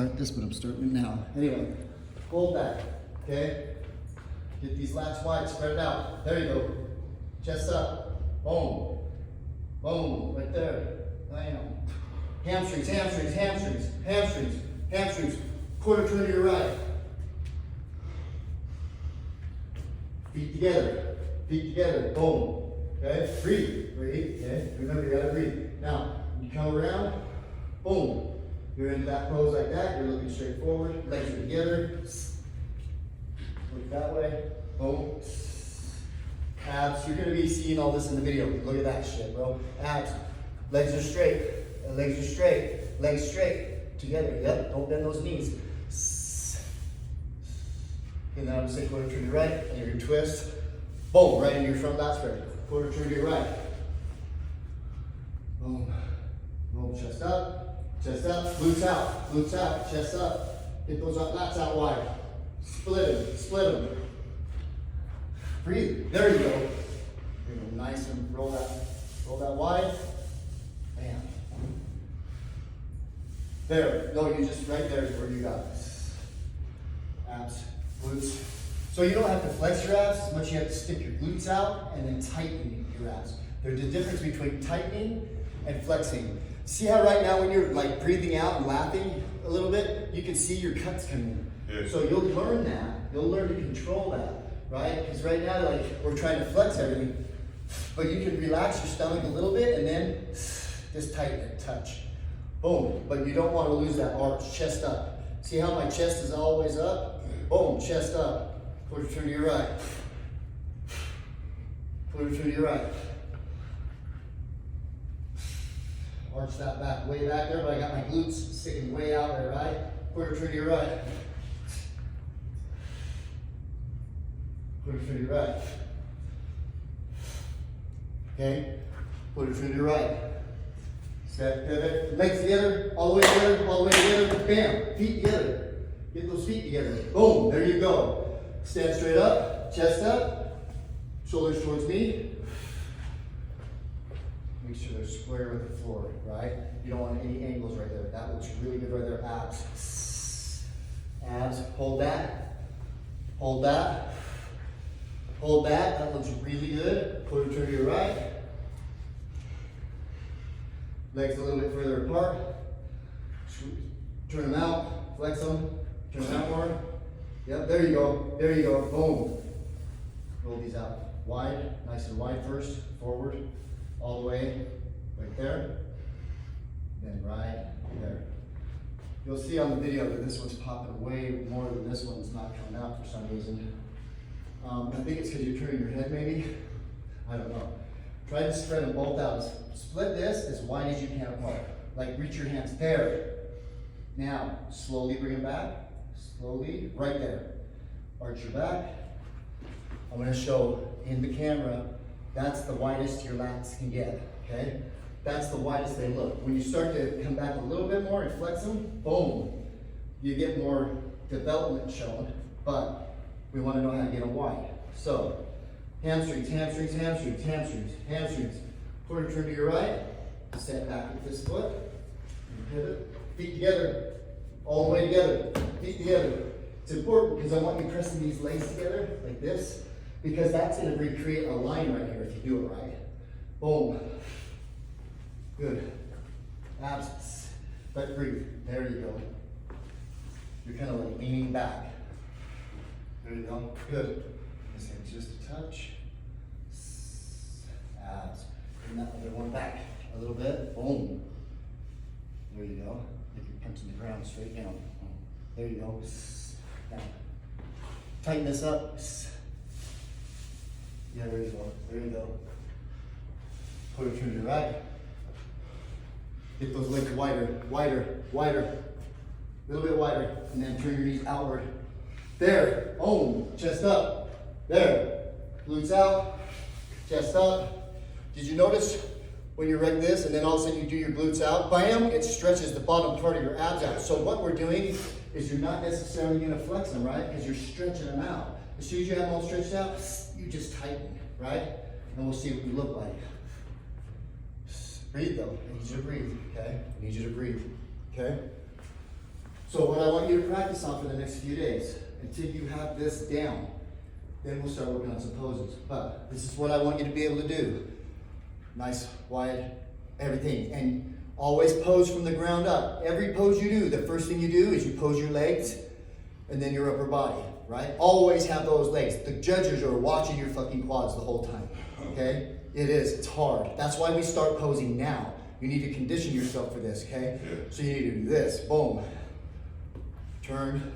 Start this, but I'm starting it now. Anyway, hold that, okay? Get these lats wide, spread it out. There you go. Chest up. Boom. Boom. Right there. Bam. Hamstrings, hamstrings, hamstrings, hamstrings, hamstrings. Quarter turn to your right. Feet together. Feet together. Boom. Okay? Breathe. Breathe. Okay? Remember, you gotta breathe. Now, you come around. Boom. You're into that pose like that. You're looking straight forward. Legs are together. Look that way. Boom. Abs. You're gonna be seeing all this in the video. Look at that shit, bro. Abs. Legs are straight. Legs are straight. Legs straight. Together. Yep. Don't bend those knees. And then I'm gonna say quarter turn to your right, and you're gonna twist. Boom. Right into your front lat spread. Quarter turn to your right. Boom. Boom. Chest up. Chest up. Glutes out. Glutes out. Chest up. Get those lats out wide. Split them. Split them. Breathe. There you go. Nice and roll that wide. Bam. There. No, you just right there is where you got it. Abs, glutes. So you don't have to flex your abs as much. You have to stick your glutes out and then tighten your abs. There's a difference between tightening and flexing. See how right now when you're like breathing out and laughing a little bit, you can see your cuts coming in. Yeah. So you'll learn that. You'll learn to control that. Right? Because right now, like, we're trying to flex everything, but you can relax your stomach a little bit and then just tighten it, touch. Boom. But you don't want to lose that arch, chest up. See how my chest is always up? Boom, chest up. Quarter turn to your right. Quarter turn to your right. Arch that back, way back there, but I got my glutes sticking way out there, right? Quarter turn to your right. Quarter turn to your right. Okay? Quarter turn to your right. Step, pivot, legs together, all the way together, all the way together. Bam! Feet together. Get those feet together. Boom! There you go. Stand straight up, chest up, shoulders towards me. Make sure they're square with the floor, right? You don't want any angles right there. That looks really good right there. Abs. Abs. Hold that. Hold that. Hold that, that looks really good. Quarter turn to your right. Legs a little bit further apart. Turn them out, flex them, turn them out more. Yep, there you go, there you go, boom. Roll these out wide, nice and wide first, forward, all the way, right there. Then right there. You'll see on the video that this one's popping way more than this one's not coming out for some reason. I think it's because you're turning your head maybe. I don't know. Try to spread them both out. Split this as wide as you can apart. Like reach your hands there. Now, slowly bring them back. Slowly, right there. Arch your back. I'm going to show in the camera, that's the widest your lats can get, okay? That's the widest they look. When you start to come back a little bit more and flex them, boom, you get more development shown, but we want to know how to get them wide. So, hamstrings, hamstrings, hamstrings, hamstrings, hamstrings. Quarter turn to your right. Step back with this foot. Pivot. Feet together. All the way together. Feet together. It's important because I want you pressing these legs together like this, because that's going to recreate a line right here if you do it right. Boom. Good. Abs. But breathe. There you go. You're kind of like leaning back. There you go. Good. Just a touch. Abs. Bring that other one back a little bit. Boom. There you go. If you're punching the ground straight down. There you go. Down. Tighten this up. Yeah, there you go. There you go. Put it to your right. Get those legs wider, wider, wider. A little bit wider. And then turn your knees outward. There. Boom. Chest up. There. Glutes out. Chest up. Did you notice when you're like this and then all of a sudden you do your glutes out? Bam! It stretches the bottom part of your abs out. So what we're doing is you're not necessarily going to flex them, right? Because you're stretching them out. As soon as you have them all stretched out, you just tighten, right? And we'll see what you look like. Breathe though. I need you to breathe, okay? I need you to breathe, okay? So what I want you to practice on for the next few days, until you have this down, then we'll start working on some poses. But this is what I want you to be able to do. Nice, wide, everything. And always pose from the ground up. Every pose you do, the first thing you do is you pose your legs and then your upper body, right? Always have those legs. The judges are watching your fucking quads the whole time, okay? It is, it's hard. That's why we start posing now. You need to condition yourself for this, okay? Yeah. So you need to do this, boom. Turn,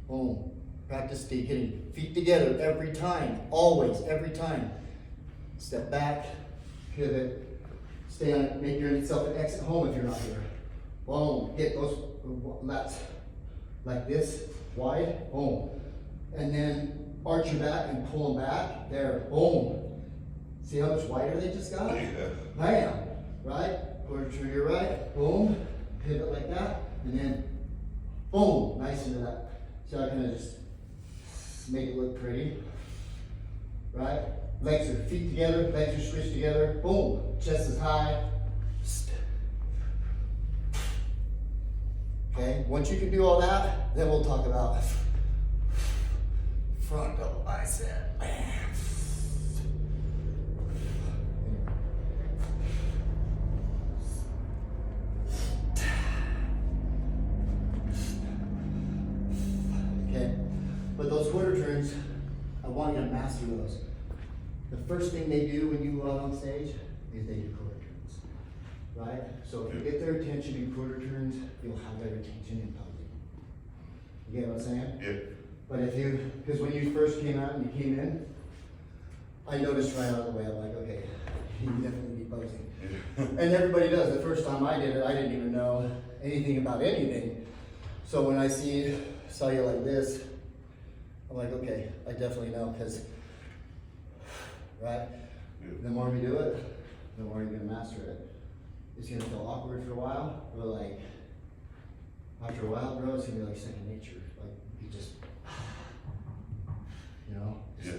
boom. Practice getting feet together every time, always, every time. Step back, pivot, stay on it, make yourself an exit home if you're not here. Boom, get those lats like this, wide, boom. And then arch your back and pull them back, there, boom. See how much wider they just got? Yeah. Bam, right? Quarter to your right, boom. Pivot like that, and then boom, nice into that. So I kind of just make it look pretty, right? Legs are feet together, legs are switched together, boom. Chest is high. Okay, once you can do all that, then we'll talk about front double bicep. Bam. Okay, but those quarter turns, I want you to master those. The first thing they do when you go out on stage is they do quarter turns, right? So if you get their attention in quarter turns, you'll have their attention in posing. You get what I'm saying? Yeah. But if you, because when you first came out and you came in, I noticed right out of the way, I'm like, okay, you definitely be posing. Yeah. And everybody does. The first time I did it, I didn't even know anything about anything. So when I saw you like this, I'm like, okay, I definitely know, because, right? Yeah. The more we do it, the more you're gonna master it. It's gonna feel awkward for a while, but like, after a while, bro, it's gonna be like second nature. Like, you just, you know? Yeah.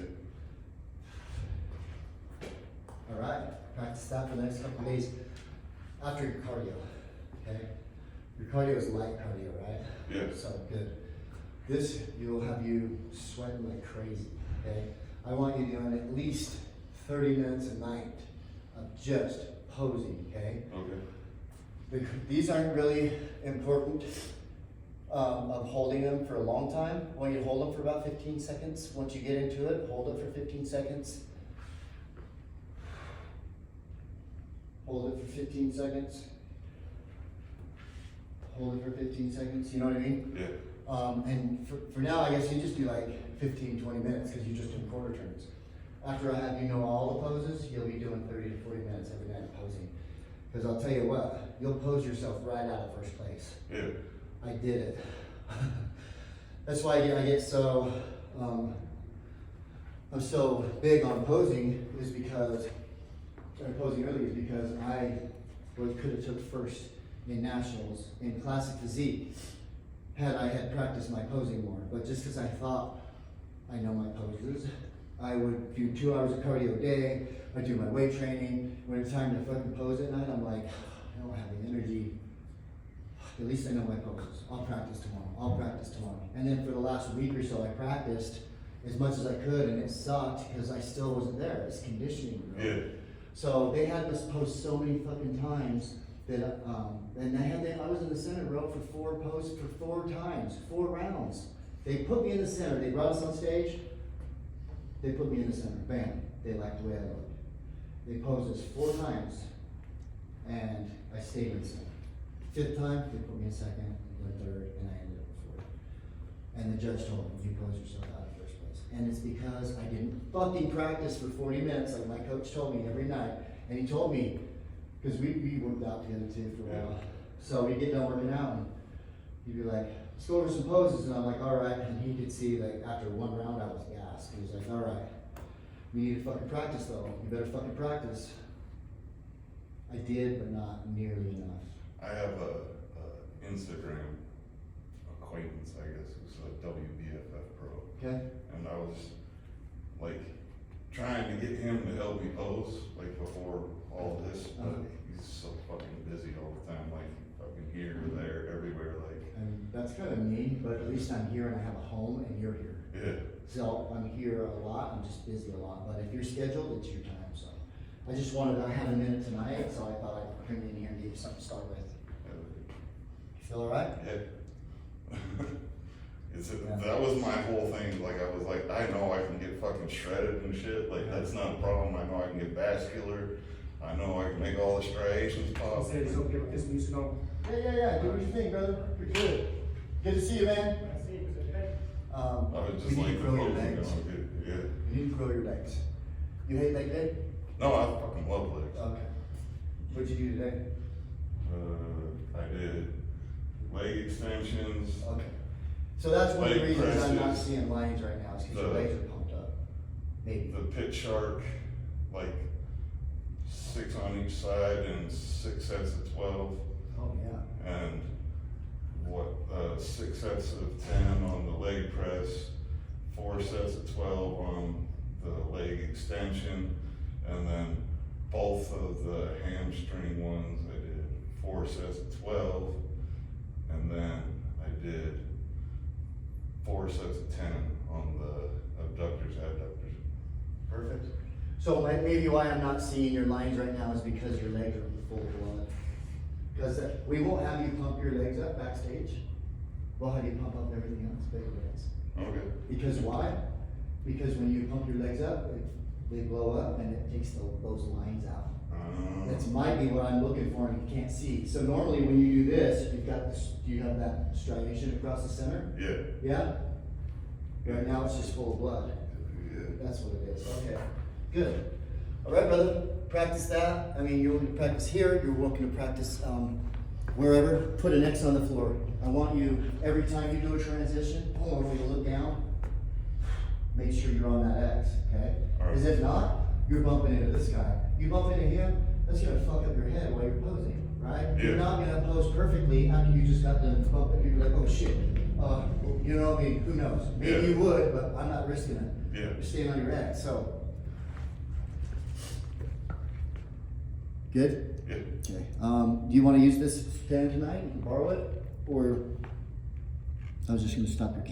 All right, practice that for the next couple of days after your cardio, okay? Your cardio is light cardio, right? Yeah. So, good. This, will have you sweating like crazy, okay? I want you doing at least 30 minutes a night of just posing, okay? Okay. These aren't really important of holding them for a long time. I want you to hold them for about 15 seconds. Once you get into it, hold it for 15 seconds. Hold it for 15 seconds. Hold it for 15 seconds, you know what I mean? Yeah. And for now, I guess you just do like 15, 20 minutes because you just do quarter turns. After I have you know all the poses, you'll be doing 30 to 40 minutes every night of posing. Because I'll tell you what, you'll pose yourself right out of first place. Yeah. I did it. That's why I get so, I'm so big on posing is because, posing early is because I could have took first in nationals in classic physique had I had practiced my posing more. But just because I thought I know my poses, I would do 2 hours of cardio a day. I do my weight training. When it's time to fucking pose at night, I'm like, I don't have the energy. At least I know my poses. I'll practice tomorrow. I'll practice tomorrow. And then for the last week or so, I practiced as much as I could, and it sucked because I still wasn't there. It's conditioning, bro. Yeah. So they had us post so many fucking times that, and I was in the center, bro, for 4 posts for 4 times, 4 rounds. They put me in the center. They brought us on stage. They put me in the center. Bam. They liked the way I looked. They posed us 4 times, and I stayed in the center. 5th time, they put me in second, then 3rd, and I ended up with 4th. And the judge told me, you posed yourself out of first place. And it's because I didn't fucking practice for 40 minutes like my coach told me every night. And he told me, because we worked out together too for a while. So we'd get done working out, and he'd be like, let's go over some poses. And I'm like, all right. And he could see, like, after 1 round, I was gassed. He was like, all right, we need to fucking practice though. You better fucking practice. I did, but not nearly enough. I have a Instagram acquaintance, I guess, who's a WBFF pro. Okay? And I was like trying to get him to help me pose like before all this, but he's so fucking busy all the time, like fucking here, there, everywhere, like. And That's kind of mean, but at least I'm here and I have a home and you're here. Yeah. So I'm here a lot, I'm just busy a lot, but if you're scheduled, it's your time, so. I just wanted to have a minute tonight, so I thought I'd bring you in here and give you something to start with. You feel all right? Yeah. Yeah. That was my whole thing, like, I was like, I know I can get fucking shredded and shit, like, that's not a problem, I know I can get vascular, I know I can make all the striations pop. Say it's okay with this news, no. Yeah, do what you think, brother, you're good. Good to see you, man. I was just You like need the to grow your posing legs. going, yeah. You need to grow your legs. You hate leg day? No, I fucking love legs. Okay. What'd you do today? I did leg extensions, Okay. So that's one of the Leg reasons I'm not presses. seeing lines right now, is because your The- legs are pumped up. Maybe. the pit shark, like 6 on each side and 6 sets of 12. Oh, yeah. And 6 sets of 10 on the leg press, 4 sets of 12 on the leg extension, and then both of the hamstring ones, I did 4 sets of 12, and then I did 4 sets of 10 on the abductors, adductors. Perfect. So maybe why I'm not seeing your lines right now is because your legs are full of blood. Because we won't have you pump your legs up backstage. We'll have you pump up everything else, big legs. Okay. Because why? Because when you pump your legs up, they blow up and it takes those lines out. That might be what I'm looking for and you can't see. So normally when you do this, you've got this, do you have that striation across the center? Yeah. Yeah? Right now it's just full of blood. Yeah. That's what it is. Okay. Good. All right, brother. Practice that. I mean, you're looking to practice here. You're welcome to practice wherever. Put an X on the floor. I want you, every time you do a transition, I want you to look down. Make sure you're on that X, okay? All right. Because if not, you're bumping into this guy. You bump into him, that's gonna fuck up your head while you're posing, right? Yeah. You're not gonna pose perfectly after you just got done bumping. You're like, oh shit. You know what I mean? Who knows? Maybe Yeah. you would, but I'm not risking it. Yeah. You're staying on your X, so. Good? Yeah. Okay. Do you wanna use this pen tonight? You can borrow it, or I was just gonna stop your camera.